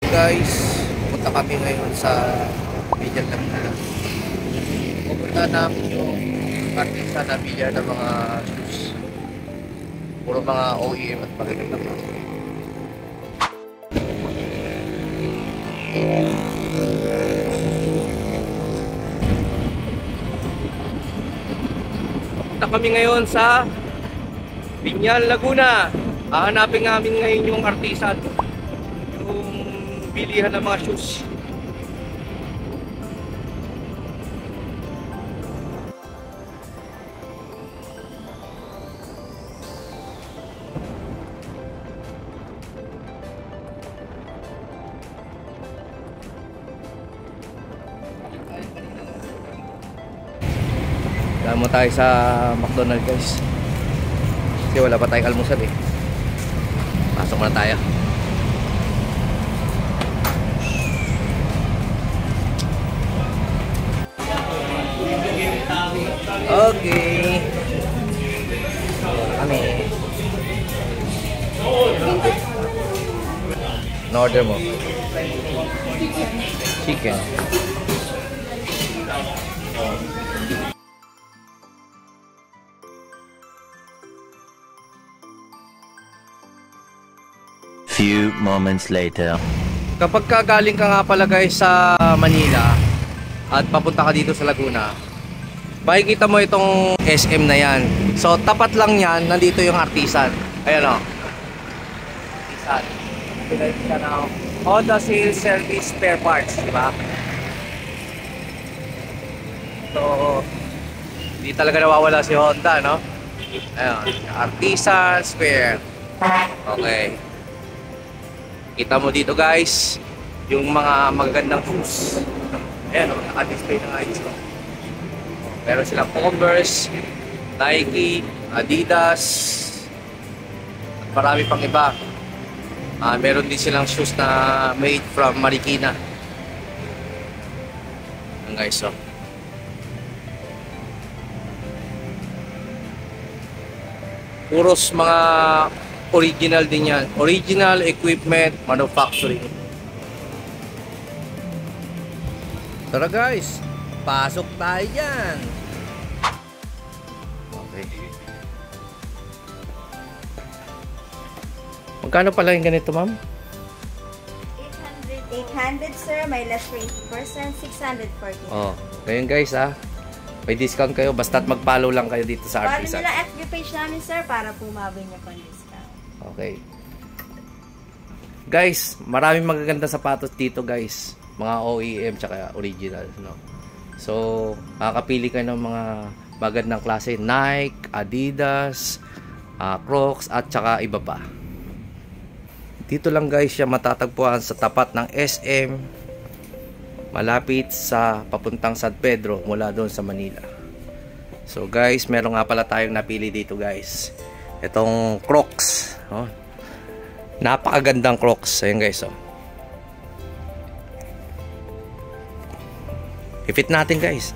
Guys, pupunta kami ngayon sa Villa Laguna. Pupunta namin yung artista na Villa ng mga shoes. Puro mga OEM at magaling na mga. Pupunta kami ngayon sa Villa Laguna. Hahanapin namin ngayon yung artista, yung bilihan ng mga shoes. Damo tayo sa McDonald's, guys. Kasi wala pa tayong almusal eh. Pasok na tayo. Okay. Kami. Order mo. Chicken. Few moments later. Kapag galing ka nga pala guys sa Manila at papunta ka dito sa Laguna, makikita mo itong SM na yan. So tapat lang yan, nandito yung Artisan. Ayan o, Artisan. Pinag ka na Honda Sales Service Spare Parts, diba? So hindi talaga nawawala si Honda, no? Ayan, Artisan Spare. Okay, kita mo dito guys yung mga magagandang shoes. Ayan o, naka-display na nga ito. Meron silang Converse, Nike, Adidas, at marami pang iba. Meron din silang shoes na made from Marikina. Ayan guys, so puros mga original din yan. Original equipment manufacturing. Tara guys, pasok tayo dyan. Okay. Magkano pala yung ganito, ma'am? 800 sir, may less 20%, 640. Oh, ngayon guys may discount kayo basta't mag-follow lang kayo dito sa Artisan. Follow nila FB page namin sir para pumaboy niyo pang discount. Okay. Guys, maraming magaganda sapatos dito guys. Mga OEM tsaka original, no? So, makakapili kayo ng mga magandang klase. Nike, Adidas, Crocs at tsaka iba pa. Dito lang guys siya matatagpuan sa tapat ng SM, malapit sa papuntang San Pedro mula doon sa Manila. So guys, meron nga pala tayong napili dito guys. Itong Crocs, oh. Napakagandang Crocs. Ayun guys, oh. I-fit natin guys.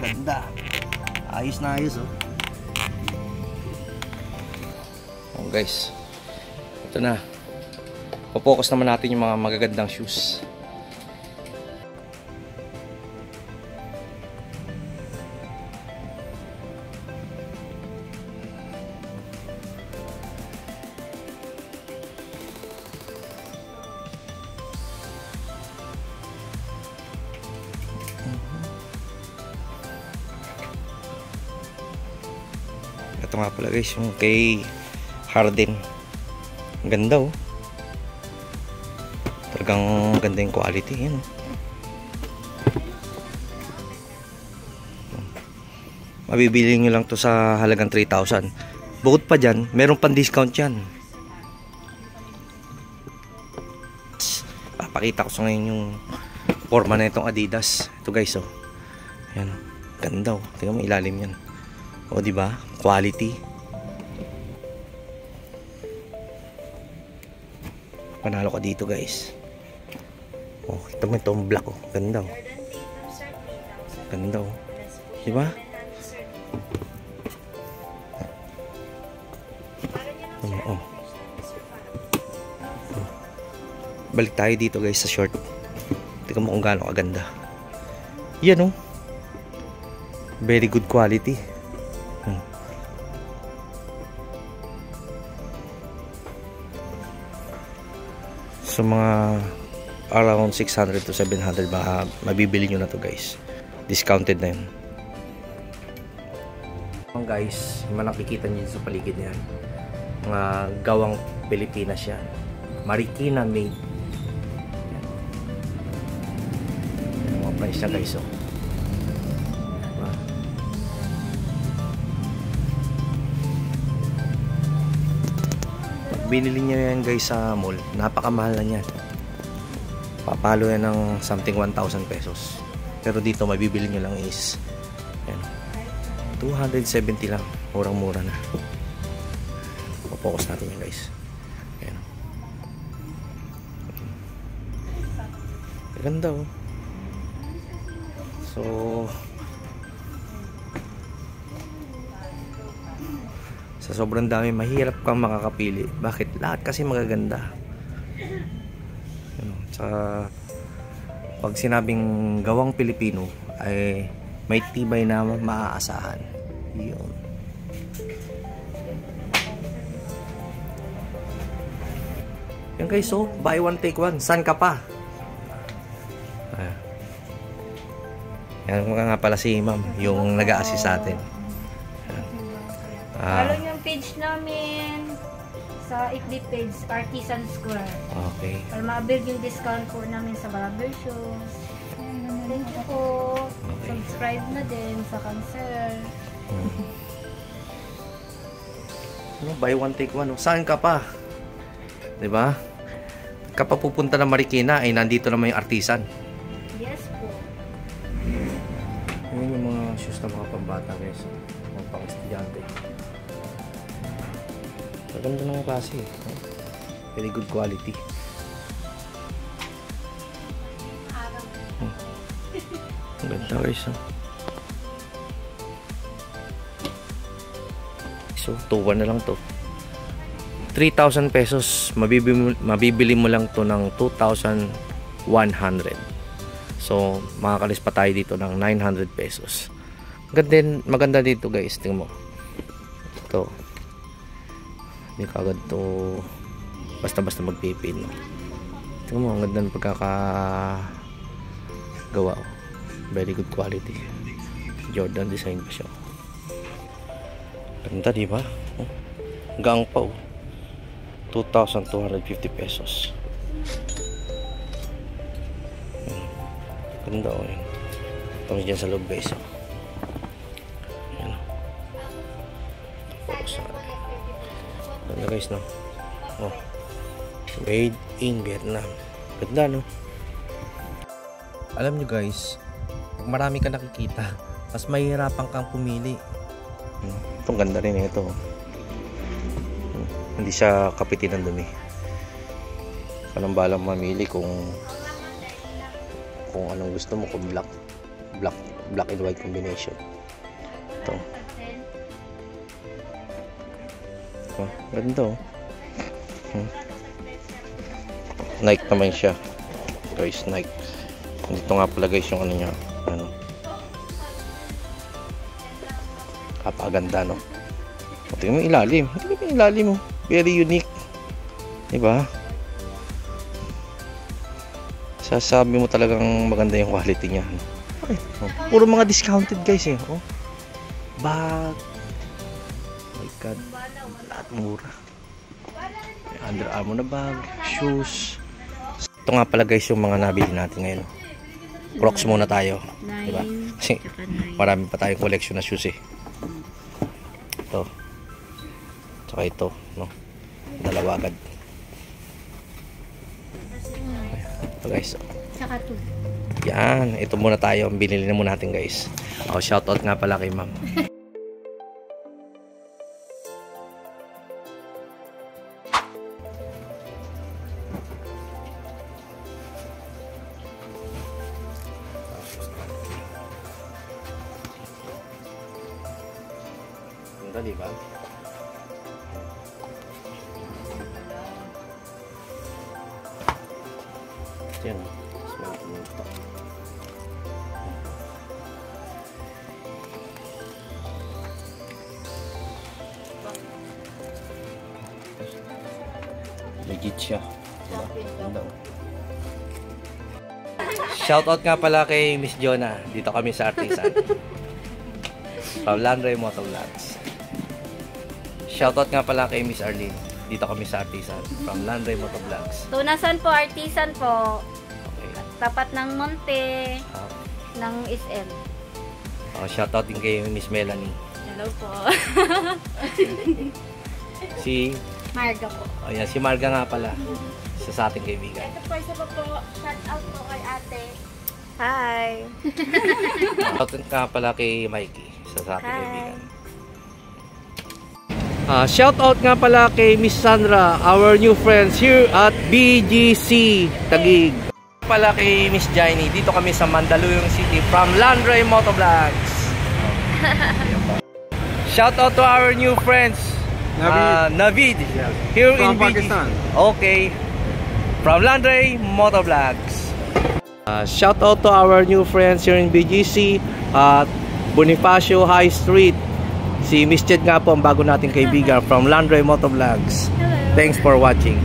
Ganda. Ayos na ayos, oh. Oh guys, ito na. Focus naman natin yung mga magagandang shoes. Ito nga pala guys, yung kay Harden. Ang ganda, oh. Talagang ganda yung quality, yan, oh. Mabibili nyo lang to sa halagang 3,000. Bukod pa dyan, meron pang discount yan. Papakita ko sa ngayon yung forma na itong Adidas. Ito guys, oh. Yan, ganda, oh. Tingnan mo, ilalim yan. O, diba? Quality. Panalo ka dito, guys. Oh, kita mo itong black oh. Ganda oh. Ganda oh. Diba? Oh. Balik tayo dito guys sa short. Tingnan mo kung gaano kaganda. Yan oh. Very good quality. So mga around 600 to 700 mabibili nyo na to guys. Discounted na yun. Guys, yung nakikita nyo sa paligid niyan, mga gawang Pilipinas yan. Marikina made. Yan. Yung mga price na guys oh. Diba? Binili nyo yan guys sa mall, napakamahal na yan. Papalo yan ng something 1,000 pesos. Pero dito mabibili nyo lang is yan, 270 lang. Murang-mura na. Focus natin yan guys. Ayan. Ganda oh. So sa sobrang dami mahirap kang makakapili. Bakit? Lahat kasi magaganda. Sa pag sinabing gawang Pilipino ay may tibay na maaasahan. Yun. Yan guys, so buy one take one. San ka pa? Yan nga pala si Ma'am, yung nag-a-assist sa atin. Follow yung page namin sa FB page, Artisan Square. Okay. Para ma-build yung discount po namin sa barber shows. Thank you po. Okay. Subscribe na din sa Cancer. Buy one take one. Saan ka pa? 'Di ba? Kapag pupunta ng Marikina ay nandito naman yung Artisan. Yes po. Yan yung mga shoes na mga pambata guys. Mga pang estudyante. Maganda ng klase. Very good quality. Ang ganda guys. So, 2-1 na lang to. 3,000 pesos. Mabibili mo lang to ng 2,100. So, makakalis pa tayo dito ng 900 pesos. Maganda dito guys. Tingnan mo. Ito. Hindi ka agad to basta-basta magpipin. Tingnan mo. Ang ganda ng pagkakagawa. Very good quality. Jordan design pa siya. Ganda diba? Oh, gang pa oh. 2,250 pesos. Ganda oh. Ito dyan sa loob guys oh. Yan oh. Ganda guys no. Oh. Made in Vietnam. Ganda no. Alam nyo guys, pag marami ka nakikita, mas mahirapan kang pumili. Itong ganda rin ito. Hindi siya kapitin ng dumi. Anong balang mamili kung anong gusto mo, kung black and white combination. Ito. Oh, ganda oh. Nike naman siya. Guys, Nike. Dito nga pala guys yung ano niya. Ano. Kapaganda no. Tingnan mo ilalim. Tingnan mo ilalim mo. Very unique. Diba? Sasabi mo talagang maganda yung quality niya. Okay. Oh. Puro mga discounted guys eh. Oh. Bag. Oh my god. Lahat mura. Under Armour na bag. Shoes. Ito nga pala guys yung mga nabili natin ngayon. Crocs muna tayo. Diba? Kasi marami pa tayong collection na shoes eh. Ito. Tsaka ito. No? Dalawa agad. Ito guys. Tsaka ito. Yan. Ito muna tayo. Binili na muna natin guys. Oh, shoutout nga pala kay ma'am. Ganda, di ba? Yan. Smell ko ito. Legit siya. Ganda. Shoutout nga pala kay Miss Jonah. Dito kami sa Artisan. From Landray Motovlogs. Shoutout nga pala kay Miss Arlene. Dito kami sa Artisan. From Landray Motovlogs. Tunasan po, Artisan po. Okay. Tapat ng Monte, Ah, ng SM. shoutout din kay Miss Melanie. Hello po. Si, Marga po. ayan, si Marga nga pala. Isa sa ating kaibigan. Ito po, isa po po. Shout out po kay ate. Hi. Shoutout nga pala kay Mikey. Isa sa ating Hi. kaibigan. Shoutout nga pala kay Miss Sandra, our new friends here at BGC Taguig. Pala kay Miss Jaini, dito kami sa Mandaluyong City from Landray Motovlogs. Shoutout to our new friends, Navid, here in Pakistan. Okay, from Landray Motovlogs. Shoutout to our new friends here in BGC at Bonifacio High Street. Si Miss Ched nga po ang bago nating kaibigan from Landray Motovlogs. Thanks for watching.